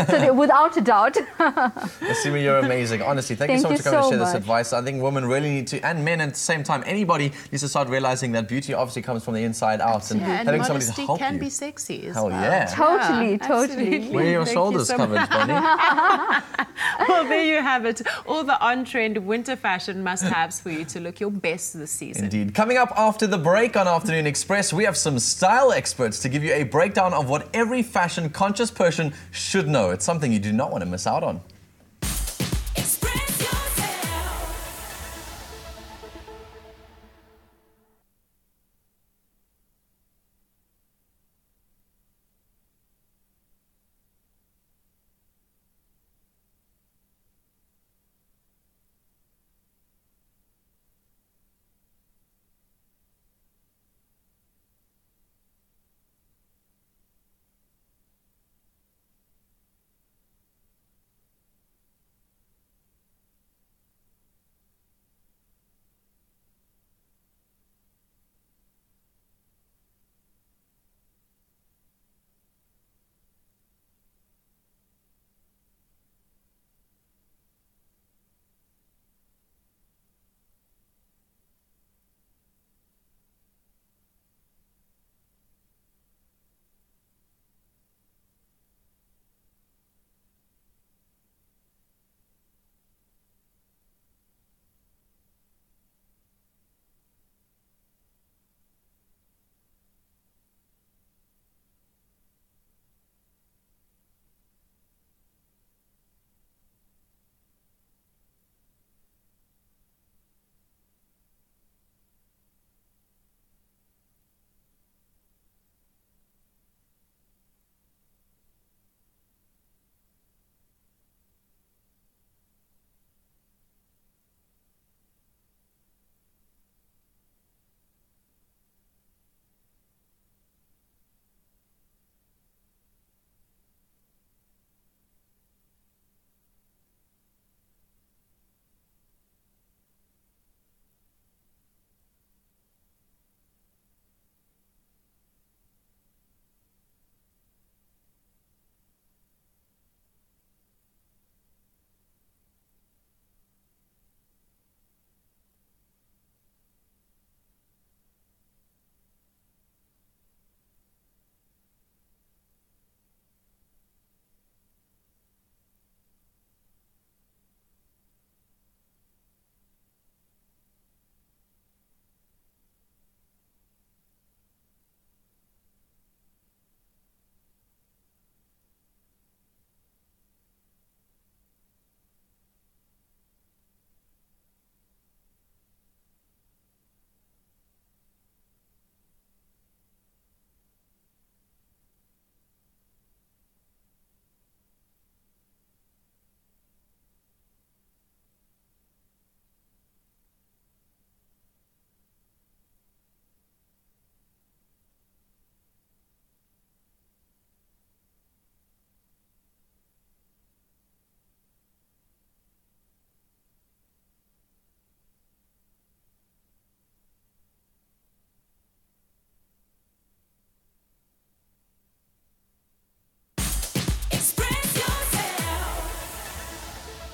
So without a doubt. Aseema, you're amazing. Honestly, thank you so much for coming to share this advice. I think women really need to, and men at the same time, anybody needs to start realizing that beauty obviously comes from the inside out. And having somebody to help can you. be sexy as well. Totally. Where are your shoulders covered, Bonnie? Well, there you have it. All the on-trend winter fashion must-haves for you to look your best this season. Indeed. Coming up after the break on Afternoon Express, we have some style experts to give you a breakdown of what every fashion-conscious person should know. It's something you do not want to miss out on.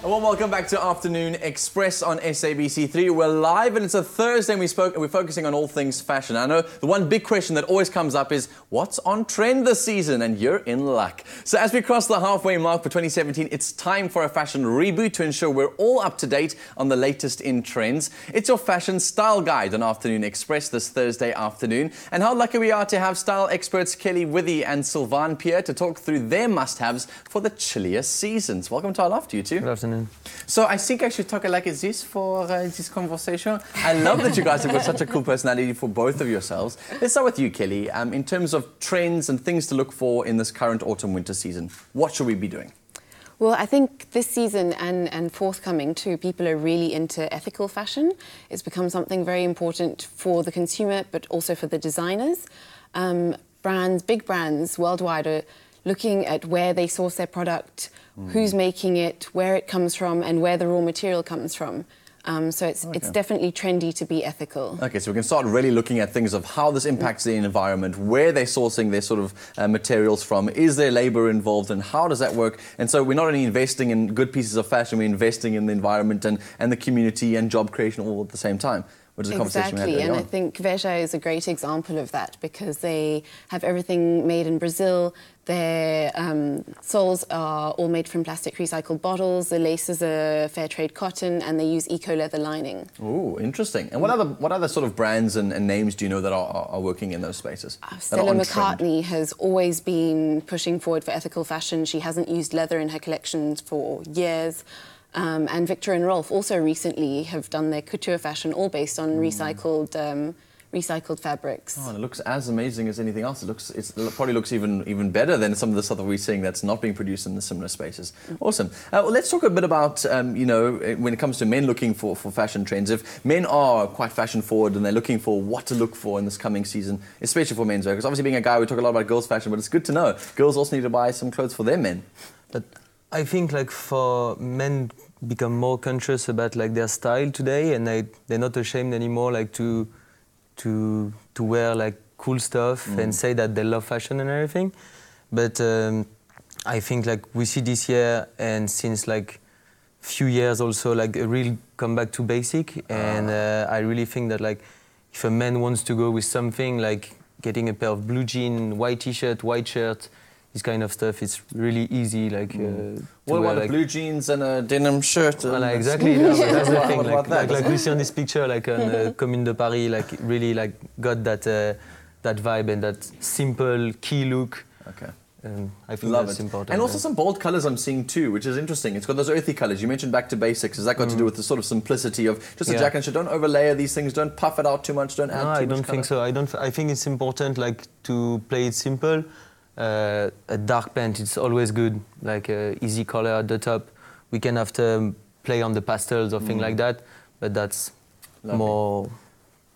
A warm welcome back to Afternoon Express on SABC3. We're live and it's a Thursday and we're focusing on all things fashion. I know the one big question that always comes up is what's on trend this season, and you're in luck. So as we cross the halfway mark for 2017, it's time for a fashion reboot to ensure we're all up to date on the latest in trends. It's your fashion style guide on Afternoon Express this Thursday afternoon. And how lucky we are to have style experts Kelly Withy and Sylvain Pierre to talk through their must-haves for the chillier seasons. Welcome to our loft, you two. Good afternoon. So I think I should talk like this for this conversation. I love that you guys have got such a cool personality for both of yourselves. Let's start with you, Kelly. In terms of trends and things to look for in this current autumn-winter season, what should we be doing? Well, I think this season and forthcoming too, people are really into ethical fashion. It's become something very important for the consumer, but also for the designers. Big brands worldwide are looking at where they source their product, who's making it, where it comes from, and where the raw material comes from. So it's definitely trendy to be ethical. Okay, so we can start really looking at things of how this impacts the environment, where they're sourcing their sort of materials from, is there labor involved, and how does that work? And so we're not only investing in good pieces of fashion, we're investing in the environment and the community and job creation all at the same time. Which is a conversation we had earlier on. I think Veja is a great example of that because they have everything made in Brazil. Their soles are all made from plastic recycled bottles. The laces are fair trade cotton, and they use eco leather lining. Oh, interesting. And what other sort of brands and names do you know that are working in those spaces? Stella McCartney has always been pushing forward for ethical fashion. She hasn't used leather in her collections for years. And Victor and Rolf also recently have done their couture fashion, all based on recycled fabrics. Oh, and it looks as amazing as anything else. It probably looks even better than some of the stuff that we're seeing that's not being produced in the similar spaces. Awesome. Well, let's talk a bit about, when it comes to men looking for fashion trends. If men are quite fashion forward and they're looking for what to look for in this coming season, especially for menswear, because obviously being a guy, we talk a lot about girls' fashion, but it's good to know girls also need to buy some clothes for their men. But I think like for men become more conscious about like their style today, and they're not ashamed anymore like to wear like cool stuff and say that they love fashion and everything. But I think like we see this year and since like few years also like a real comeback to basic, and I really think that like if a man wants to go with something like getting a pair of blue jeans, white t-shirt, white shirt, this kind of stuff, it's really easy. Like, what about like blue jeans and a denim shirt? Exactly, that's the thing. Like we see on this picture, like on Commune de Paris, like really like got that vibe and that simple key look. Okay. I think that's important. And also some bold colours I'm seeing too, which is interesting. It's got those earthy colours. You mentioned back to basics. Has that got to do with the sort of simplicity of just a jacket and shirt? Don't overlayer these things. Don't puff it out too much. Don't add too much. No, I don't think so. I think it's important like to play it simple. A dark pant, it's always good, like easy color at the top. We can after play on the pastels or things like that, but that's more...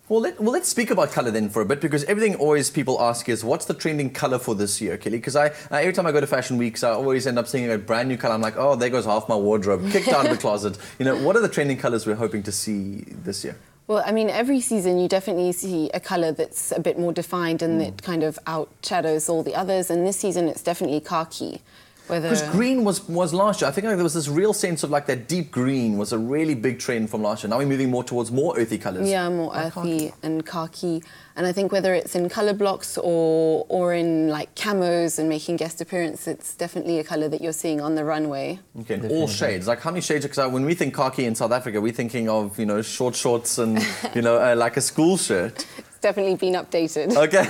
Well, let's speak about colour then for a bit, because everything always people ask is, what's the trending colour for this year, Kelly? Because every time I go to fashion weeks, I always end up seeing a brand new colour. I'm like, oh, there goes half my wardrobe, kicked out of the closet. What are the trending colours we're hoping to see this year? Well, I mean, every season you definitely see a colour that's a bit more defined and that kind of outshadows all the others. And this season it's definitely khaki. Because green was last year. I think there was this real sense of like that deep green was a really big trend from last year. Now we're moving more towards more earthy colours. Yeah, more earthy and khaki. And I think whether it's in colour blocks or in like camos and making guest appearance, it's definitely a colour that you're seeing on the runway. Okay, and all shades. Like how many shades? Because when we think khaki in South Africa, we're thinking of short shorts and like a school shirt. Definitely been updated. Okay.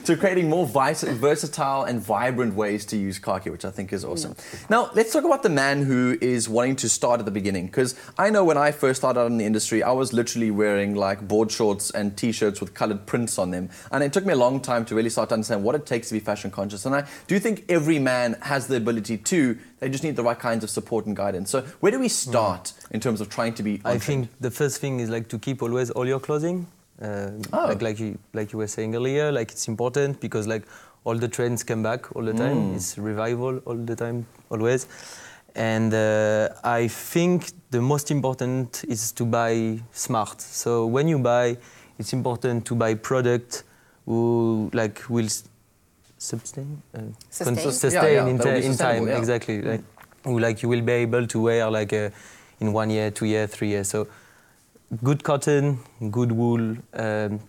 So creating more versatile and vibrant ways to use khaki, which I think is awesome. Now, let's talk about the man who is wanting to start at the beginning. Because I know when I first started out in the industry, I was literally wearing like board shorts and T-shirts with coloured prints on them. And it took me a long time to really start to understand what it takes to be fashion conscious. And I do think every man has the ability to. They just need the right kinds of support and guidance. So where do we start in terms of trying to be on I think the first thing is like to keep always all your clothing. Like you were saying earlier, like it's important because like all the trends come back all the time. It's revival all the time, always. And I think the most important is to buy smart. So when you buy, it's important to buy product who like will sustain in time. Yeah. Exactly. Like, like you will be able to wear like in 1 year, 2 years, 3 years. So good cotton, good wool,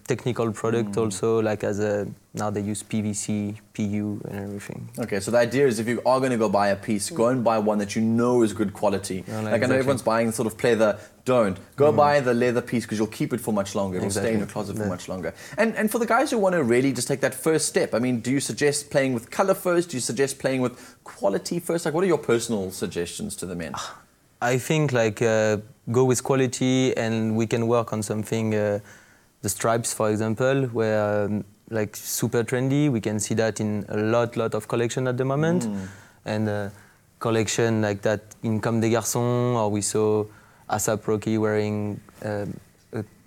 technical product also, like now they use PVC, PU and everything. Okay, so the idea is if you are going to go buy a piece, go and buy one that you know is good quality. Yeah, like I know everyone's buying sort of pleather, don't. Go buy the leather piece because you'll keep it for much longer. It'll stay in your closet for much longer. And for the guys who want to really just take that first step, I mean, do you suggest playing with colour first? Do you suggest playing with quality first? Like, what are your personal suggestions to the men? I think like go with quality, and we can work on something, the stripes, for example, where like super trendy. We can see that in a lot of collection at the moment, and collection like that in Comme des Garçons, or we saw ASAP Rocky wearing a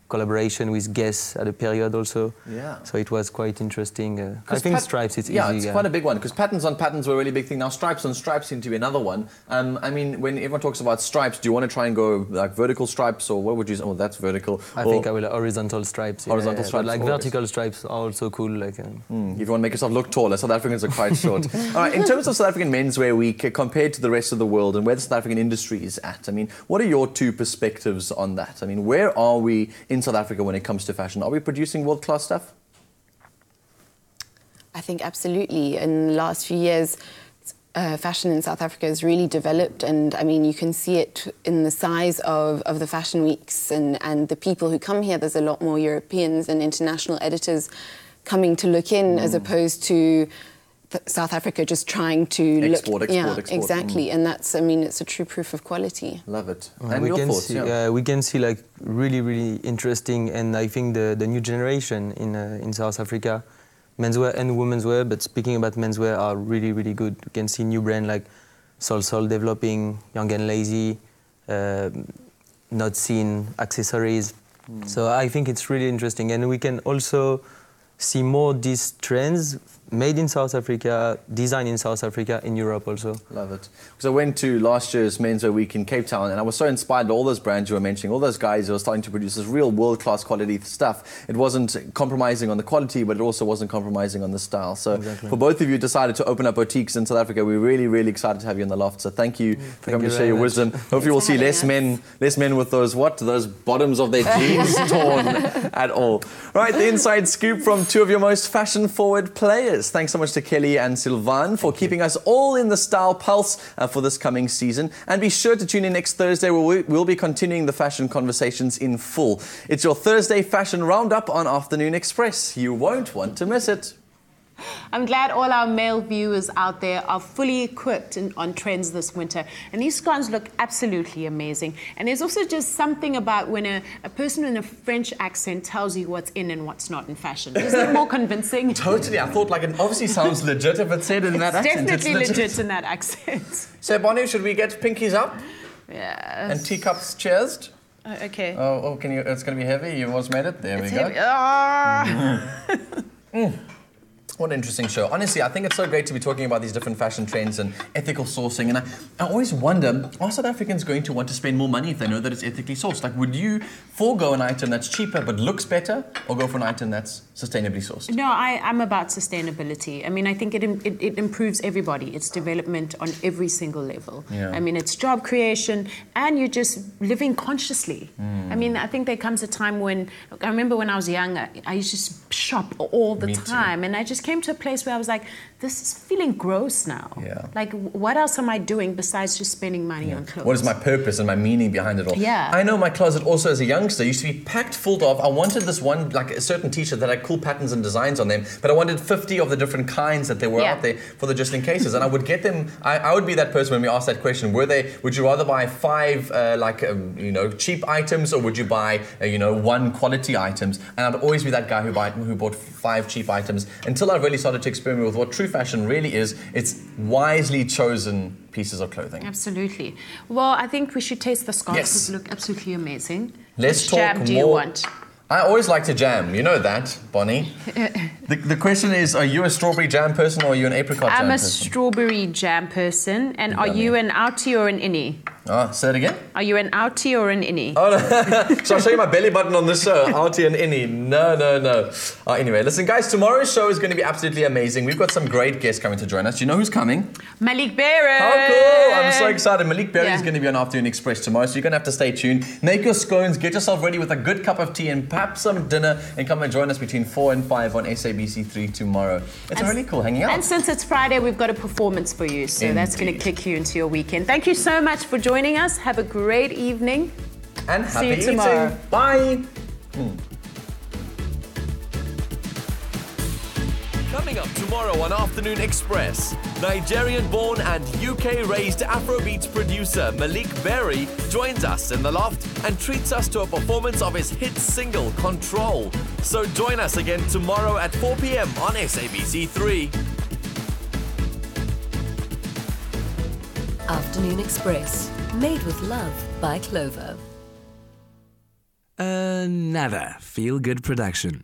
collaboration with Guess at a period also. Yeah. So it was quite interesting. I think stripes, it's easy. Yeah, it's quite a big one, because patterns on patterns were a really big thing. Now stripes on stripes seem to be another one. I mean, when everyone talks about stripes, do you want to try and go like vertical stripes, or what would you say? Oh, that's vertical. I think I will horizontal stripes. Horizontal stripes. But like always. vertical stripes are also cool. Like, If you want to make yourself look taller, South Africans are quite short. All right, in terms of South African Menswear Week compared to the rest of the world and where the South African industry is at, I mean, what are your two perspectives on that? I mean, where are we in South Africa when it comes to fashion? Are we producing world-class stuff? I think absolutely. In the last few years, fashion in South Africa has really developed, and I mean, you can see it in the size of the fashion weeks and the people who come here. There's a lot more Europeans and international editors coming to look in, as opposed to South Africa just trying to export. Exactly, and that's, I mean, it's a true proof of quality. Love it. And your thoughts? We can see like really interesting, and I think the new generation in South Africa, menswear and womenswear, but speaking about menswear, are really good. You can see new brand like Sol developing, Young and Lazy, Not Seen accessories. So I think it's really interesting, and we can also see more these trends made in South Africa, designed in South Africa, in Europe also. Love it. Because I went to last year's Menswear Week in Cape Town, and I was so inspired by all those brands you were mentioning, all those guys who were starting to produce this real world-class quality stuff. It wasn't compromising on the quality, but it also wasn't compromising on the style. So for both of you decided to open up boutiques in South Africa, we're really excited to have you in the loft. So thank you for coming to share your wisdom. Hopefully we'll see less men with those bottoms of their jeans torn at all. Right, the inside scoop from two of your most fashion-forward players. Thanks so much to Kelly and Sylvain for keeping us all in the style pulse for this coming season. And be sure to tune in next Thursday where we'll be continuing the fashion conversations in full. It's your Thursday fashion roundup on Afternoon Express. You won't want to miss it. I'm glad all our male viewers out there are fully equipped on trends this winter. And these scones look absolutely amazing. And there's also just something about when a person in a French accent tells you what's in and what's not in fashion. Isn't it more convincing? Totally. I thought like it obviously sounds legit if it's said in that accent. It's definitely legit in that accent. So Bonnie, should we get pinkies up? Yes. And teacups cheersed? Okay. Oh, can you? It's going to be heavy. You almost made it. There we go. What an interesting show. Honestly, I think it's so great to be talking about these different fashion trends and ethical sourcing. And I always wonder, are South Africans going to want to spend more money if they know that it's ethically sourced? Like, would you forego an item that's cheaper but looks better, or go for an item that's sustainably sourced? No, I'm about sustainability. I mean, I think it improves everybody. It's development on every single level. Yeah. I mean, it's job creation, and you're just living consciously. I mean, I think there comes a time when, I remember when I was young, I used to shop all the time, and I just came to a place where I was like, this is feeling gross now. Yeah. Like, what else am I doing besides just spending money on clothes? What is my purpose and my meaning behind it all? Yeah. I know my closet also as a youngster used to be packed full of, I wanted this one, like a certain t-shirt that had cool patterns and designs on them, but I wanted 50 of the different kinds that there were out there for the just in cases. And I would get them, I would be that person when we asked that question, would you rather buy 5 cheap items, or would you buy 1 quality items? And I'd always be that guy who bought 5 cheap items, until I really started to experiment with what true fashion really is. It's wisely chosen pieces of clothing. Absolutely. Well, I think we should taste the scones. Yes. They look absolutely amazing. Let's Which talk jam do you more. want? I always like to jam. You know that, Bonnie. The question is, are you a strawberry jam person or are you an apricot jam person? I'm a strawberry jam person. And are you an outie or an innie? Oh, say it again? Are you an outie or an innie? Oh, no. So I'll show you my belly button on this show. Outie and innie. No. Anyway, listen, guys, tomorrow's show is going to be absolutely amazing. We've got some great guests coming to join us. Do you know who's coming? Malik Berry. How cool. I'm so excited. Malik Berry is Yeah. going to be on Afternoon Express tomorrow, so you're going to have to stay tuned. Make your scones, get yourself ready with a good cup of tea and perhaps some dinner, and come and join us between 4 and 5 on SABC3 tomorrow. It's really cool hanging out. And since it's Friday, we've got a performance for you, so that's going to kick you into your weekend. Thank you so much for joining us. Have a great evening. And See happy you tomorrow. eating. Bye. Coming up tomorrow on Afternoon Express, Nigerian-born and UK-raised Afrobeats producer Malik Berry joins us in the loft and treats us to a performance of his hit single, Control. So join us again tomorrow at 4 p.m. on SABC3. Afternoon Express, made with love by Clover. Another feel-good production.